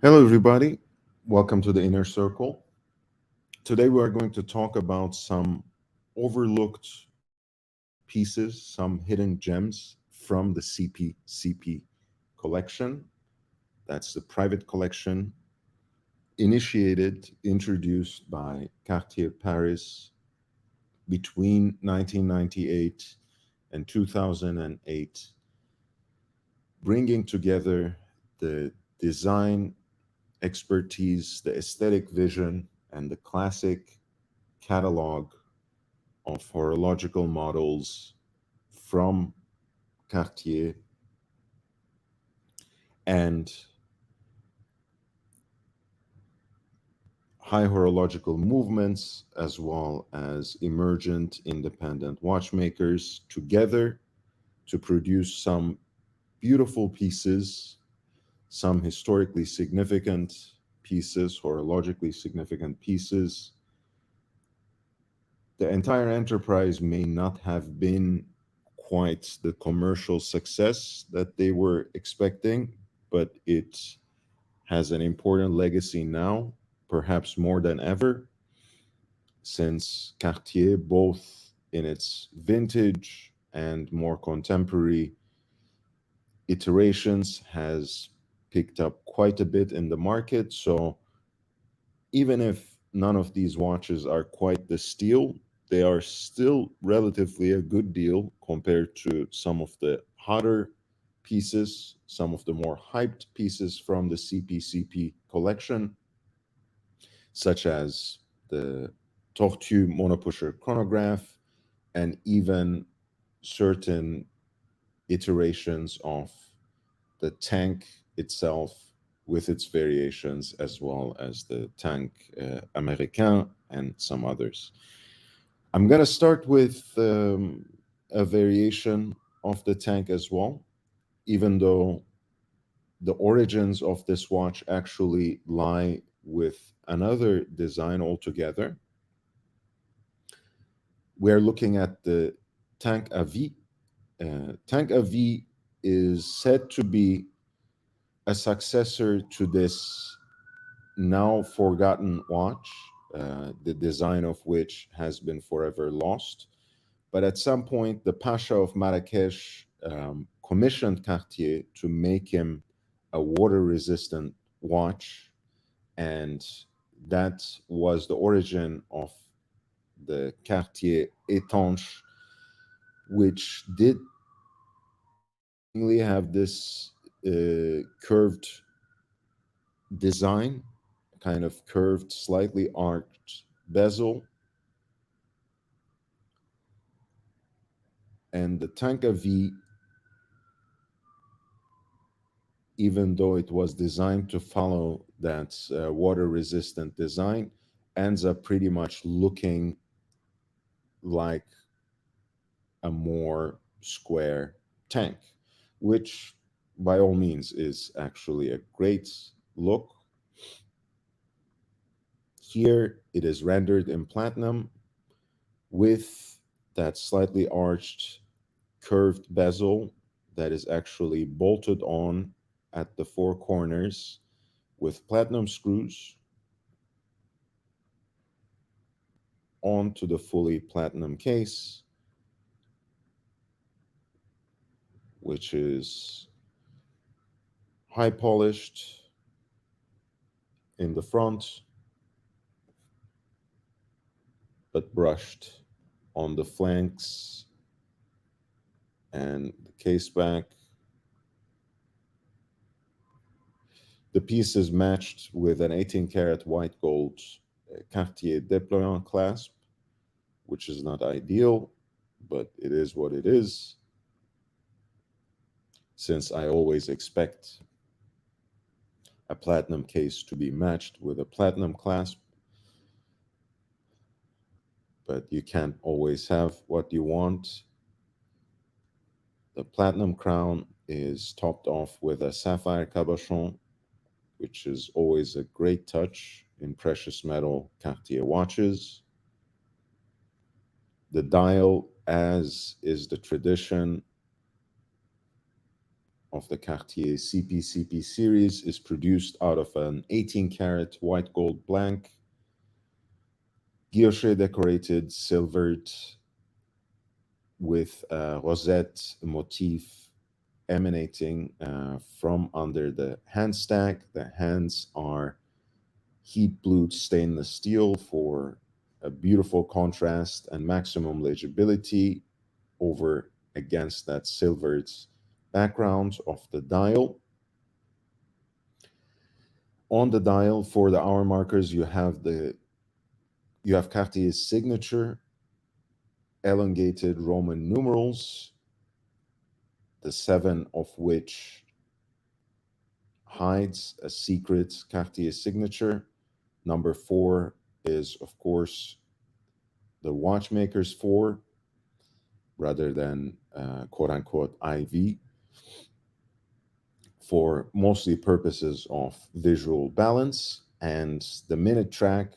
Hello, everybody. Welcome to the Inner Circle. Today, we are going to talk about some overlooked pieces, some hidden gems from the CPCP collection. That's the private collection introduced by Cartier Paris between 1998 and 2008, bringing together the design expertise, the aesthetic vision, and the classic catalog of horological models from Cartier and high horological movements, as well as emergent independent watchmakers together to produce some beautiful pieces, some historically significant pieces, horologically significant pieces. The entire enterprise may not have been quite the commercial success that they were expecting, but it has an important legacy now, perhaps more than ever, since Cartier, both in its vintage and more contemporary iterations, has picked up quite a bit in the market. So even if none of these watches are quite the steal, they are still relatively a good deal compared to some of the hotter pieces, some of the more hyped pieces from the CPCP collection, such as the Tortue monopusher chronograph and even certain iterations of the tank itself with its variations, as well as the tank Américain and some others. I'm going to start with a variation of the tank as well, even though the origins of this watch actually lie with another design altogether. We're looking at the tank à vie. Tank à vie is said to be a successor to this now forgotten watch, the design of which has been forever lost. But at some point, the Pasha of Marrakesh commissioned Cartier to make him a water resistant watch. And that was the origin of the Cartier Étanche, which did have this curved design, kind of curved, slightly arched bezel. And the Tanka V, even though it was designed to follow that water resistant design, ends up pretty much looking like a more square tank, which by all means is actually a great look. Here it is rendered in platinum with that slightly arched curved bezel that is actually bolted on at the four corners with platinum screws onto the fully platinum case, which is high polished in the front but brushed on the flanks and the case back. The piece is matched with an 18 karat white gold Cartier déployant clasp, which is not ideal, but it is what it is, since I always expect a platinum case to be matched with a platinum clasp. But you can't always have what you want. The platinum crown is topped off with a sapphire cabochon, which is always a great touch in precious metal Cartier watches. The dial, as is the tradition, of the Cartier CPCP series is produced out of an 18-karat white gold blank, guilloche decorated, silvered, with a rosette motif emanating from under the hand stack. The hands are heat blued stainless steel for a beautiful contrast and maximum legibility over against that silvered background of the dial. On the dial for the hour markers, you have Cartier's signature elongated Roman numerals, the seven of which hides a secret Cartier signature. Number four is, of course, the watchmaker's four rather than quote unquote IV for mostly purposes of visual balance. And the minute track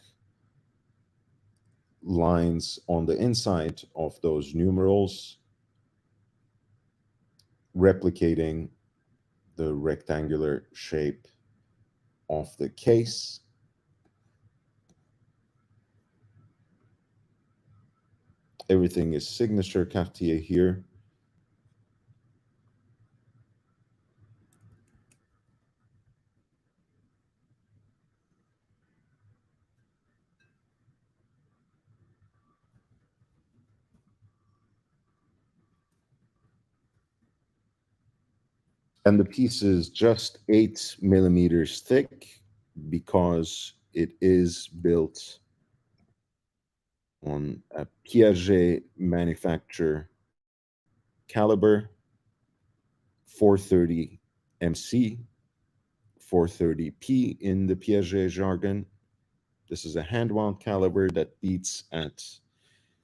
lines on the inside of those numerals replicating the rectangular shape of the case. Everything is signature Cartier here. And the piece is just 8 millimeters thick because it is built on a Piaget manufacture caliber 430 MC, 430P in the Piaget jargon. This is a hand wound caliber that beats at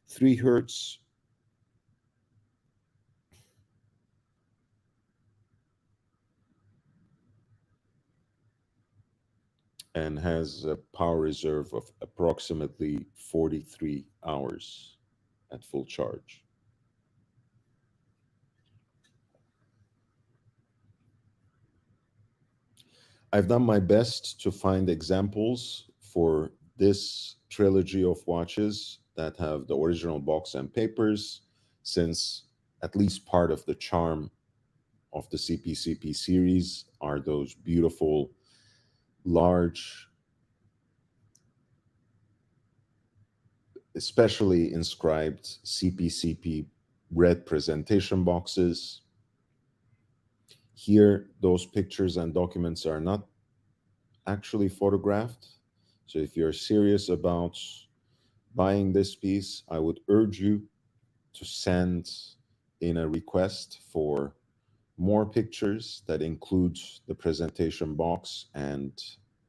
3 hertz. And has a power reserve of approximately 43 hours at full charge. I've done my best to find examples for this trilogy of watches that have the original box and papers, since at least part of the charm of the CPCP series are those beautiful, large, especially inscribed CPCP red presentation boxes. Here, those pictures and documents are not actually photographed. So if you're serious about buying this piece, I would urge you to send in a request for more pictures that includes the presentation box and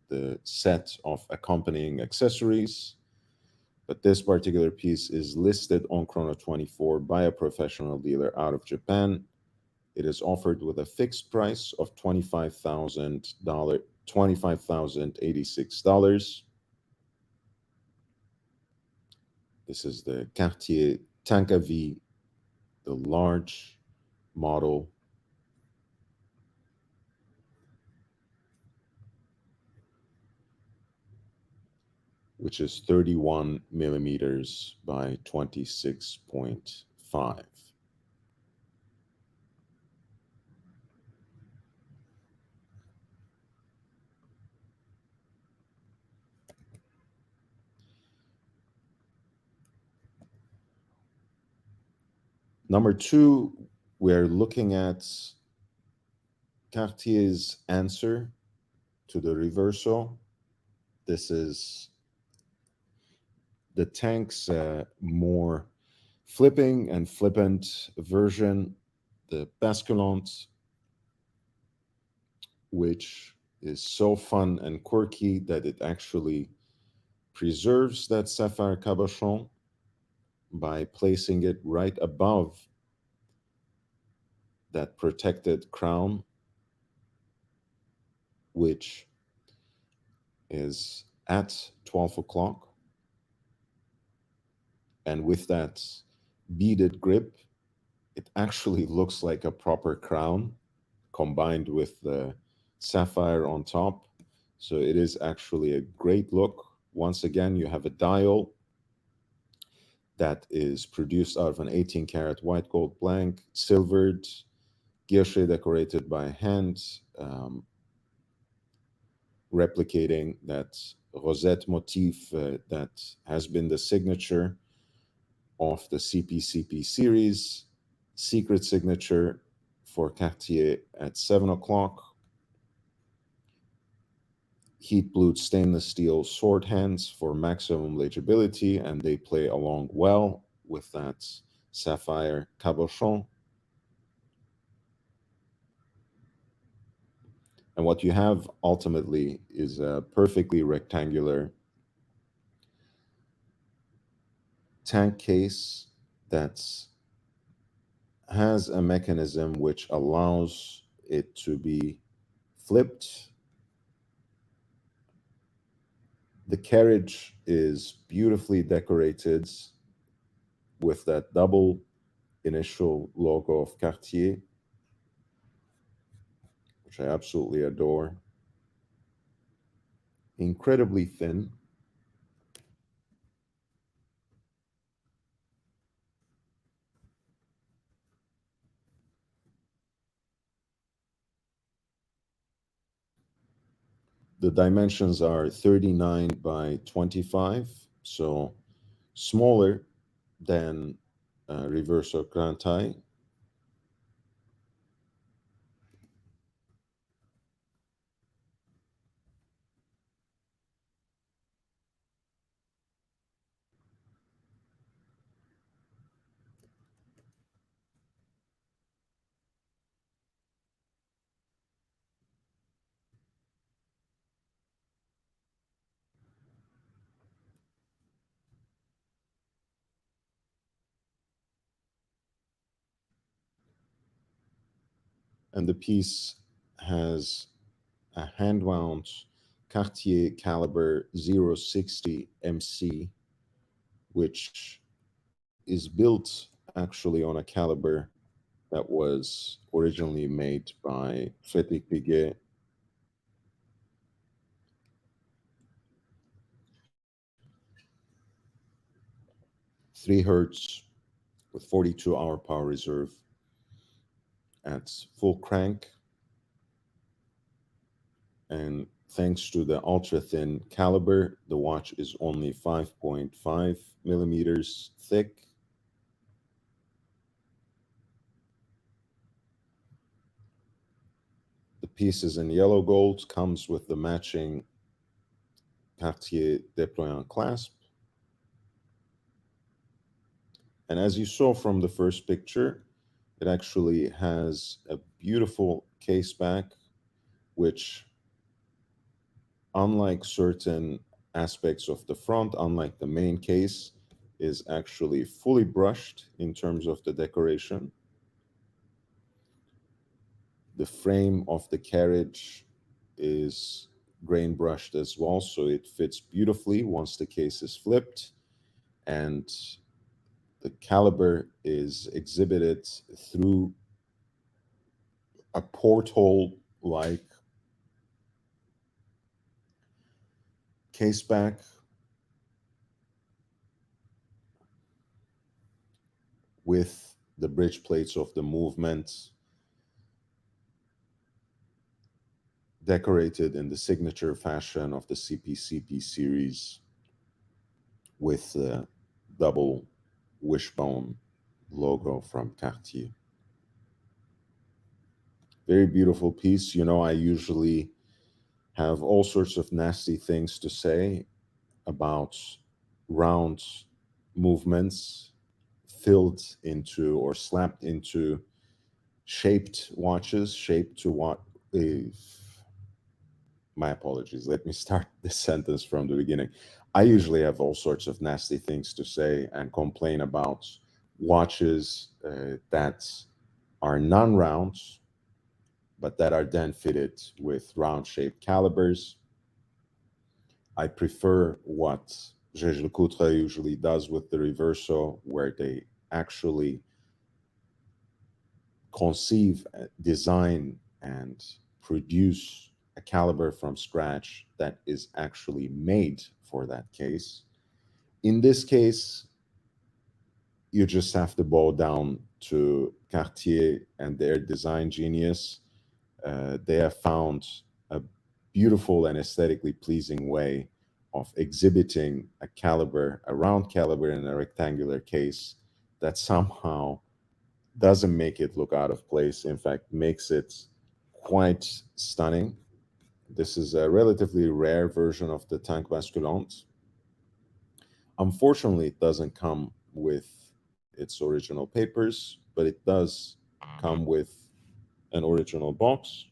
the set of accompanying accessories. But this particular piece is listed on Chrono24 by a professional dealer out of Japan. It is offered with a fixed price of $25,086. This is the Cartier Tanka V, the large model, which is 31 millimeters by 26.5. Number two, we're looking at Cartier's answer to the reverso. This is the tank's more flipping and flippant version, the basculante, which is so fun and quirky that it actually preserves that sapphire cabochon by placing it right above that protected crown, which is at 12 o'clock. And with that beaded grip, it actually looks like a proper crown. combined with the sapphire on top. So it is actually a great look. Once again, you have a dial that is produced out of an 18 karat white gold blank, silvered, guilloche decorated by hand, replicating that rosette motif that has been the signature of the CPCP series, secret signature for Cartier at 7 o'clock, heat blued stainless steel sword hands for maximum legibility, and they play along well with that sapphire cabochon. And what you have ultimately is a perfectly rectangular tank case that has a mechanism which allows it to be flipped. The carriage is beautifully decorated with that double initial logo of Cartier, which I absolutely adore. Incredibly thin. The dimensions are 39 by 25, so smaller than reverso Grand Thai. And the piece has a hand wound Cartier caliber 060 MC, which is built actually on a caliber that was originally made by Frédéric Piguet. 3 hertz with 42-hour power reserve at full crank. And thanks to the ultra thin caliber, the watch is only 5.5 millimeters thick. The piece is in yellow gold, comes with the matching Cartier déployant clasp. And as you saw from the first picture, it actually has a beautiful case back, which, unlike certain aspects of the front, unlike the main case, is actually fully brushed in terms of the decoration. The frame of the carriage is grain brushed as well, so it fits beautifully once the case is flipped. And the caliber is exhibited through a porthole like case back with the bridge plates of the movement decorated in the signature fashion of the CPCP series with the double wishbone logo from Cartier. Very beautiful piece. You know, I usually have all sorts of nasty things to say about round movements filled into or slapped into shaped watches, shaped to what my apologies. Let me start this sentence from the beginning. I usually have all sorts of nasty things to say and complain about watches that are non-round, but that are then fitted with round-shaped calibers. I prefer what jaeger-lecoultre usually does with the reverso, where they actually conceive, design and produce a caliber from scratch that is actually made for that case. In this case, you just have to bow down to Cartier and their design genius. They have found a beautiful and aesthetically pleasing way of exhibiting a caliber, a round caliber in a rectangular case that somehow doesn't make it look out of place. In fact, makes it quite stunning. This is a relatively rare version of the tank basculante. Unfortunately, it doesn't come with its original papers, but it does come with an original box.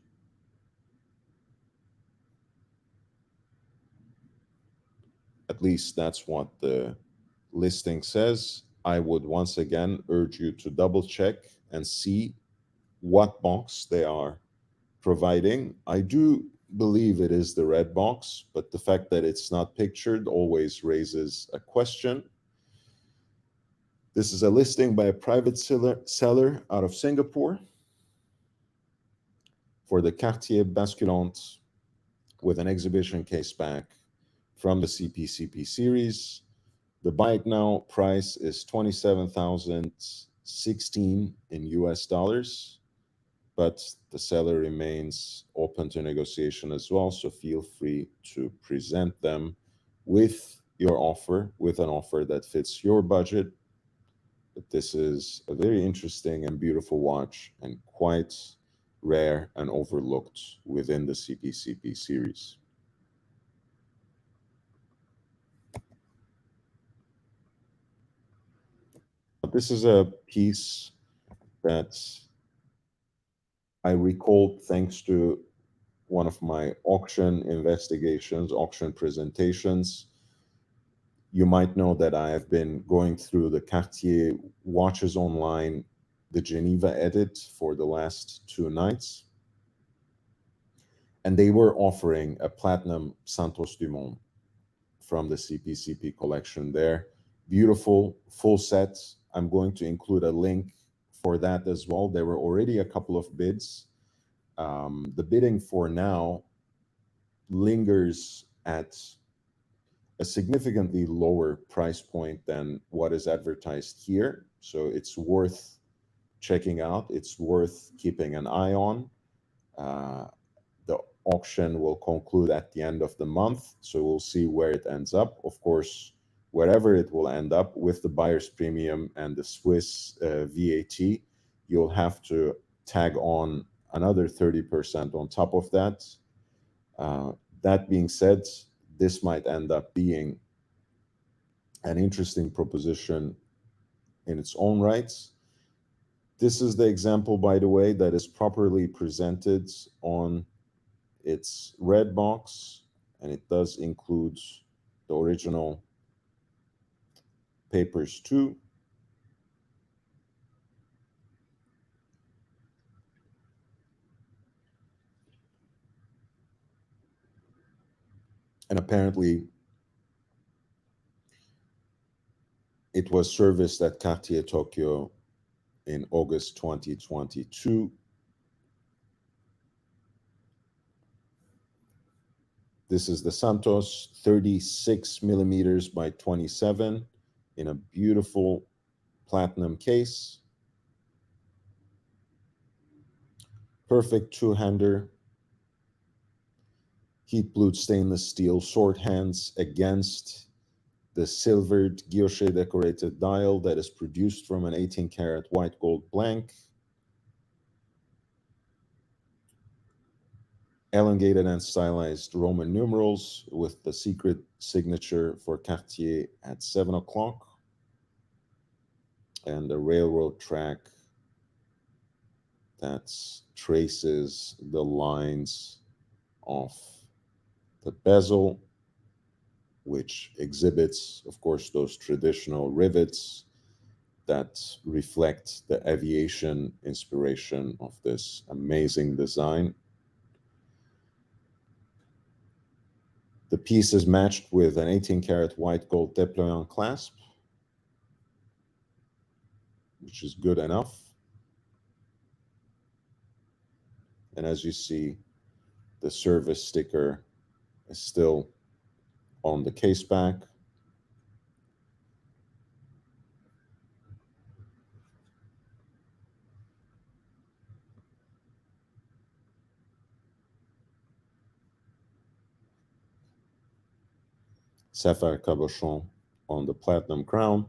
At least that's what the listing says. I would once again urge you to double check and see what box they are providing. I do believe it is the red box, but the fact that it's not pictured always raises a question. This is a listing by a private seller out of Singapore for the Cartier Basculante with an exhibition case back from the CPCP series. The buy it now price is 27,016 in US dollars, but the seller remains open to negotiation as well. So feel free to present them with your offer, with an offer that fits your budget. But this is a very interesting and beautiful watch and quite rare and overlooked within the CPCP series. This is a piece that I recalled thanks to one of my auction investigations, auction presentations. You might know that I have been going through the Cartier watches online, the Geneva edit, for the last 2 nights. And they were offering a platinum Santos Dumont from the CPCP collection there. Beautiful full set. I'm going to include a link for that as well. There were already a couple of bids. The bidding for now lingers at a significantly lower price point than what is advertised here. So it's worth checking out. It's worth keeping an eye on. The auction will conclude at the end of the month, so we'll see where it ends up. Of course, wherever it will end up with the buyer's premium and the Swiss VAT, you'll have to tag on another 30% on top of that. That being said, this might end up being an interesting proposition in its own rights. This is the example, by the way, that is properly presented on its red box, and it does include the original papers too. And apparently it was serviced at Cartier Tokyo in August 2022. This is the Santos, 36 millimeters by 27 in a beautiful platinum case. Perfect two-hander, heat-blued stainless steel sword hands against the silvered guilloche decorated dial that is produced from an 18 karat white gold blank. Elongated and stylized Roman numerals with the secret signature for Cartier at 7 o'clock. And a railroad track that traces the lines of the bezel, which exhibits, of course, those traditional rivets that reflect the aviation inspiration of this amazing design. The piece is matched with an 18 karat white gold déployant clasp, which is good enough. And as you see, the service sticker is still on the case back. Sapphire cabochon on the platinum crown.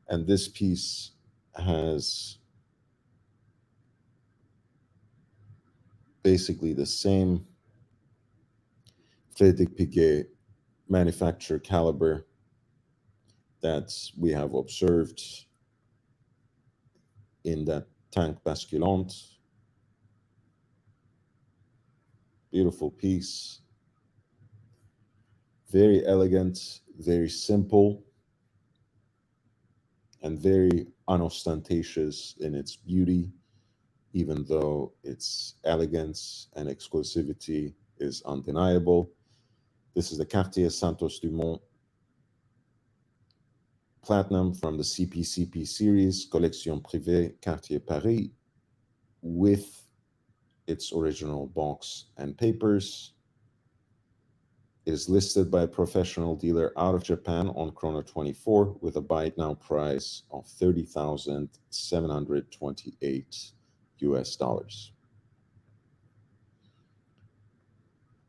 And this piece has basically the same Frédéric Piguet manufacture caliber that we have observed in that tank basculante. Beautiful piece, very elegant, very simple, and very unostentatious in its beauty, even though its elegance and exclusivity is undeniable. This is the Cartier Santos Dumont Platinum from the CPCP series, Collection Privée Cartier Paris, with its original box and papers. It is listed by a professional dealer out of Japan on Chrono24 with a buy it now price of $30,728 US.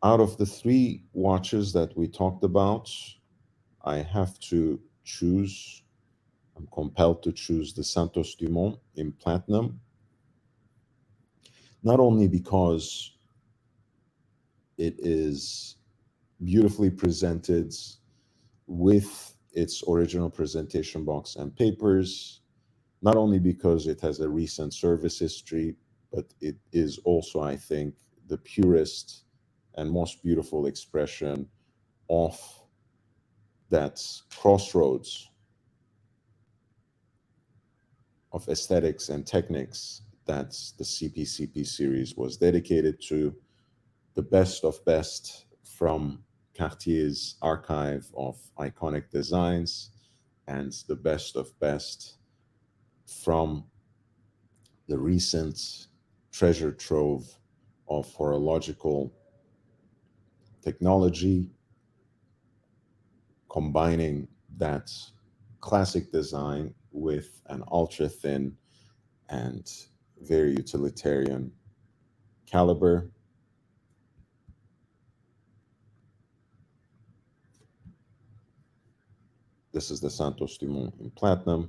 Out of the three watches that we talked about, I have to choose, I'm compelled to choose the Santos Dumont in platinum, not only because it is beautifully presented with its original presentation box and papers, not only because it has a recent service history, but it is also, I think, the purest and most beautiful expression of that crossroads of aesthetics and techniques that the CPCP series was dedicated to, the best of best from Cartier's archive of iconic designs, and the best of best from the recent treasure trove of horological technology, combining that classic design with an ultra thin and very utilitarian caliber. This is the Santos Dumont in platinum.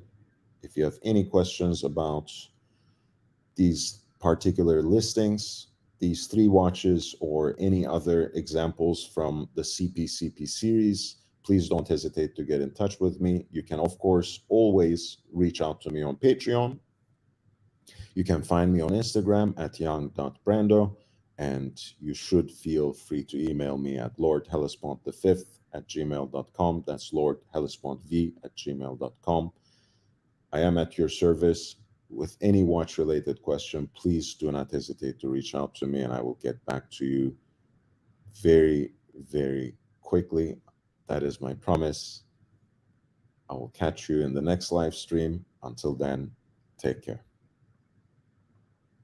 If you have any questions about these particular listings, these three watches, or any other examples from the CPCP series, please don't hesitate to get in touch with me. You can, of course, always reach out to me on Patreon. You can find me on Instagram at young.brando, and you should feel free to email me at lordhellespont5 at gmail.com. That's lordhellespont v at gmail.com. I am at your service. With any watch related question, please do not hesitate to reach out to me, and I will get back to you very, very quickly. That is my promise. I will catch you in the next live stream. Until then, take care.